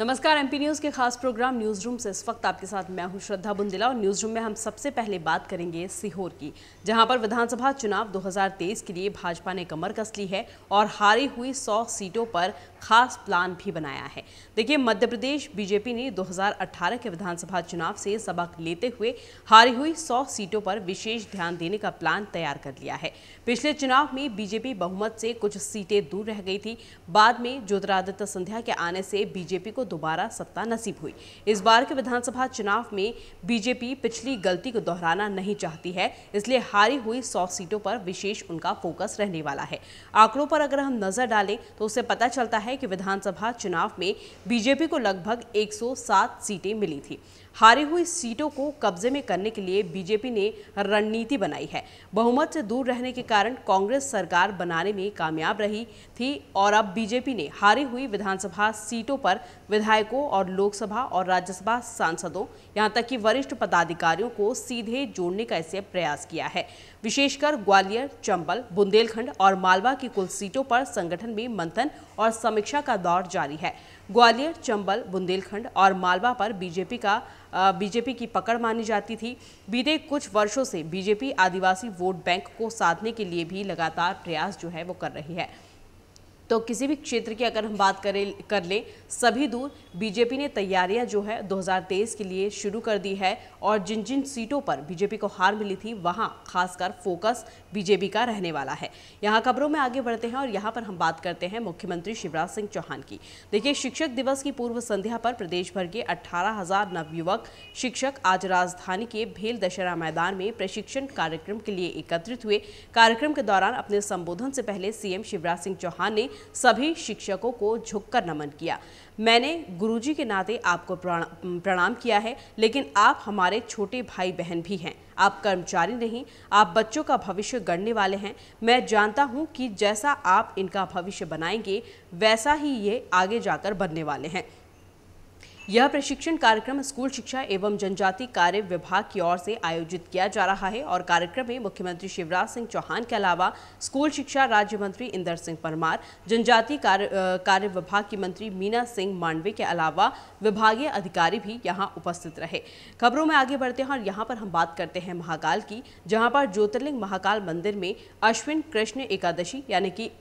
नमस्कार। MP news के खास प्रोग्राम न्यूज रूम से इस वक्त आपके साथ मैं हूं श्रद्धा बुंदेला और न्यूज रूम में हम सबसे पहले बात करेंगे सीहोर की, जहां पर विधानसभा चुनाव 2023 के लिए भाजपा ने कमर कस ली है और हारी हुई 100 सीटों पर खास प्लान भी बनाया है। देखिए, मध्य प्रदेश बीजेपी ने 2018 के विधानसभा चुनाव से सबक लेते हुए हारी हुई 100 सीटों पर विशेष ध्यान देने का प्लान तैयार कर लिया है। पिछले चुनाव में बीजेपी बहुमत से कुछ सीटें दूर रह गई थी। बाद में ज्योतिरादित्य सिंधिया के आने से बीजेपी को दोबारा सत्ता नसीब हुई। इस बार के विधानसभा चुनाव में बीजेपी पिछली गलती को दोहराना नहीं चाहती है, इसलिए हारी हुई 100 सीटों पर विशेष उनका फोकस रहने वाला है। आंकड़ों पर अगर हम नजर डालें तो उससे पता चलता है कि विधानसभा चुनाव में बीजेपी को लगभग 107 सीटें मिली थी। हारी हुई सीटों को कब्जे में करने के लिए बीजेपी ने रणनीति बनाई है। बहुमत से दूर रहने के कारण कांग्रेस सरकार बनाने में कामयाब रही थी और अब बीजेपी ने हारी हुई विधानसभा सीटों पर विधायकों और लोकसभा और राज्यसभा सांसदों, यहां तक कि वरिष्ठ पदाधिकारियों को सीधे जोड़ने का इससे प्रयास किया है। विशेषकर ग्वालियर, चंबल, बुंदेलखंड और मालवा की कुल सीटों पर संगठन में मंथन और समीक्षा का दौर जारी है। ग्वालियर, चंबल, बुंदेलखंड और मालवा पर बीजेपी की पकड़ मानी जाती थी। बीते कुछ वर्षों से बीजेपी आदिवासी वोट बैंक को साधने के लिए भी लगातार प्रयास जो है वो कर रही है। तो किसी भी क्षेत्र की अगर हम बात कर लें, सभी दूर बीजेपी ने तैयारियां जो है 2023 के लिए शुरू कर दी है और जिन जिन सीटों पर बीजेपी को हार मिली थी वहां खासकर फोकस बीजेपी का रहने वाला है। यहां खबरों में आगे बढ़ते हैं और यहां पर हम बात करते हैं मुख्यमंत्री शिवराज सिंह चौहान की। देखिए, शिक्षक दिवस की पूर्व संध्या पर प्रदेश भर के 18,000 नवयुवक शिक्षक आज राजधानी के भेल दशहरा मैदान में प्रशिक्षण कार्यक्रम के लिए एकत्रित हुए। कार्यक्रम के दौरान अपने संबोधन से पहले सीएम शिवराज सिंह चौहान ने सभी शिक्षकों को झुककर नमन किया। मैंने गुरुजी के नाते आपको प्रणाम किया है, लेकिन आप हमारे छोटे भाई बहन भी हैं। आप कर्मचारी नहीं, आप बच्चों का भविष्य गढ़ने वाले हैं। मैं जानता हूं कि जैसा आप इनका भविष्य बनाएंगे वैसा ही ये आगे जाकर बनने वाले हैं। यह प्रशिक्षण कार्यक्रम स्कूल शिक्षा एवं जनजाति कार्य विभाग की ओर से आयोजित किया जा रहा है और कार्यक्रम में मुख्यमंत्री शिवराज सिंह चौहान के अलावा स्कूल शिक्षा राज्य मंत्री इंदर सिंह परमार, जनजाति कार्य विभाग की मंत्री मीना सिंह मांडवे के अलावा विभागीय अधिकारी भी यहां उपस्थित रहे। खबरों में आगे बढ़ते हैं और यहां पर हम बात करते हैं महाकाल की, जहां पर ज्योतिर्लिंग महाकाल मंदिर में अश्विन कृष्ण एकादशी यानी कि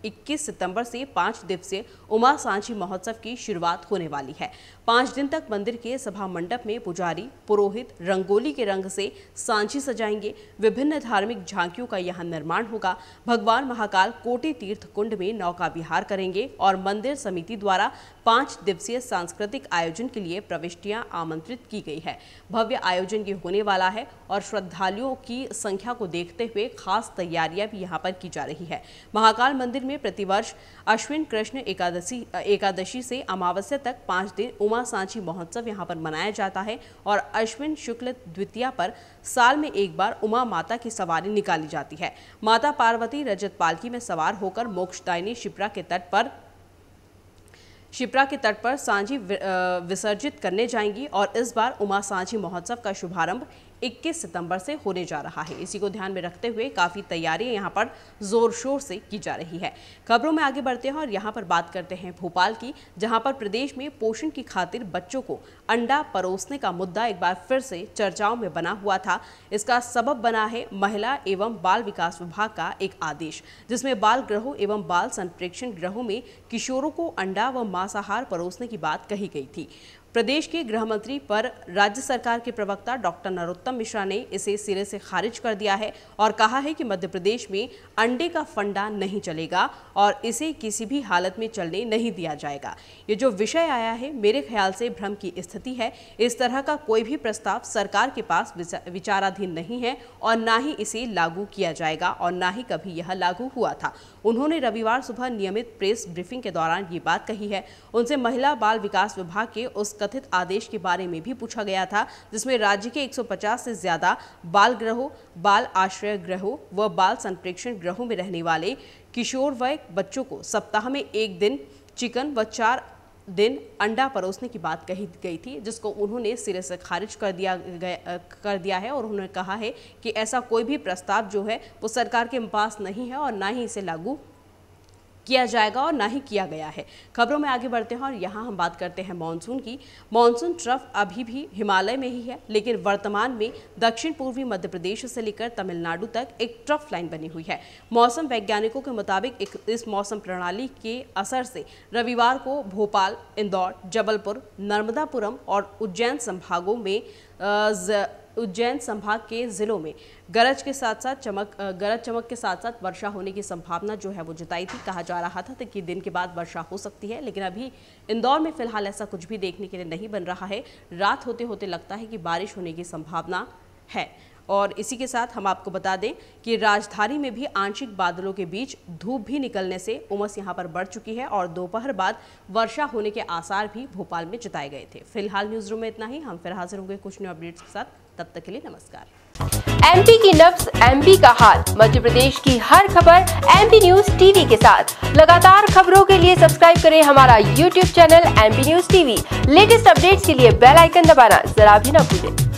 21 सितंबर से 5 दिवसीय उमा सांची महोत्सव की शुरुआत होने वाली है। 5 दिन तक मंदिर के सभा मंडप में पुजारी पुरोहित रंगोली के रंग से सांची सजाएंगे। विभिन्न धार्मिक झांकियों का यहां निर्माण होगा। भगवान महाकाल कोटि तीर्थ कुंड में नौका विहार करेंगे और मंदिर समिति द्वारा 5 दिवसीय सांस्कृतिक आयोजन के लिए प्रविष्टियां आमंत्रित की गई है। भव्य आयोजन ये होने वाला है और श्रद्धालुओं की संख्या को देखते हुए खास तैयारियां भी यहां पर की जा रही है। महाकाल मंदिर में प्रतिवर्ष अश्विन कृष्ण एकादशी से अमावस्या तक 5 दिन उमा सांची महोत्सव यहां पर मनाया जाता है और अश्विन शुक्ल द्वितीया पर साल में एक बार उमा माता की सवारी निकाली जाती है। माता पार्वती रजत पालकी में सवार होकर मोक्षदायिनी शिप्रा के तट पर सांझी विसर्जित करने जाएंगी और इस बार उमा सांची महोत्सव का शुभारंभ 21 सितंबर से होने जा रहा है। इसी को ध्यान में रखते हुए काफी तैयारियां यहां पर जोर शोर से की जा रही है। खबरों में आगे बढ़ते हैं और यहां पर बात करते हैं भोपाल की, जहां पर प्रदेश में पोषण की खातिर बच्चों को अंडा परोसने का मुद्दा एक बार फिर से चर्चाओं में बना हुआ था। इसका सबब बना है महिला एवं बाल विकास विभाग का एक आदेश, जिसमें बाल गृहों एवं बाल संप्रेक्षण गृहों में किशोरों को अंडा व मांसाहार परोसने की बात कही गई थी। प्रदेश के गृह मंत्री पर राज्य सरकार के प्रवक्ता डॉक्टर नरोत्तम मिश्रा ने इसे सिरे से खारिज कर दिया है और कहा है कि मध्य प्रदेश में अंडे का फंडा नहीं चलेगा और इसे किसी भी हालत में चलने नहीं दिया जाएगा। ये जो विषय आया है, मेरे ख्याल से भ्रम की स्थिति है। इस तरह का कोई भी प्रस्ताव सरकार के पास विचाराधीन नहीं है और ना ही इसे लागू किया जाएगा और ना ही कभी यह लागू हुआ था। उन्होंने रविवार सुबह नियमित प्रेस ब्रीफिंग के दौरान ये बात कही है। उनसे महिला बाल विकास विभाग के उस कथित आदेश के बारे में भी पूछा गया था, जिसमें राज्य के 150 से ज्यादा बाल गृहों, बाल आश्रय गृहों व बाल संप्रेक्षण गृहों में रहने वाले किशोर वय बच्चों को सप्ताह में 1 दिन चिकन व 4 दिन अंडा परोसने की बात कही गई थी, जिसको उन्होंने सिरे से खारिज कर दिया है और उन्होंने कहा है कि ऐसा कोई भी प्रस्ताव जो है वो सरकार के पास नहीं है और ना ही इसे लागू किया जाएगा और ना ही किया गया है। खबरों में आगे बढ़ते हैं और यहाँ हम बात करते हैं मानसून की। मानसून ट्रफ अभी भी हिमालय में ही है, लेकिन वर्तमान में दक्षिण पूर्वी मध्य प्रदेश से लेकर तमिलनाडु तक एक ट्रफ लाइन बनी हुई है। मौसम वैज्ञानिकों के मुताबिक इस मौसम प्रणाली के असर से रविवार को भोपाल, इंदौर, जबलपुर, नर्मदापुरम और उज्जैन संभाग के जिलों में गरज चमक के साथ साथ वर्षा होने की संभावना जो है वो जताई थी। कहा जा रहा था कि दिन के बाद वर्षा हो सकती है, लेकिन अभी इंदौर में फिलहाल ऐसा कुछ भी देखने के लिए नहीं बन रहा है। रात होते होते लगता है कि बारिश होने की संभावना है। और इसी के साथ हम आपको बता दें कि राजधानी में भी आंशिक बादलों के बीच धूप भी निकलने से उमस यहां पर बढ़ चुकी है और दोपहर बाद वर्षा होने के आसार भी भोपाल में जताए गए थे। फिलहाल न्यूज रूम में इतना ही। हम फिर हाजिर होंगे कुछ न्यू अपडेट्स के साथ। तब तक के लिए नमस्कार। एमपी की नब्ज, एमपी का हाल, मध्य प्रदेश की हर खबर एमपी न्यूज टीवी के साथ। लगातार खबरों के लिए सब्सक्राइब करें हमारा YouTube channel MP news TV. Latest updates के लिए बेल आइकन दबाना जरा भी न भूलें।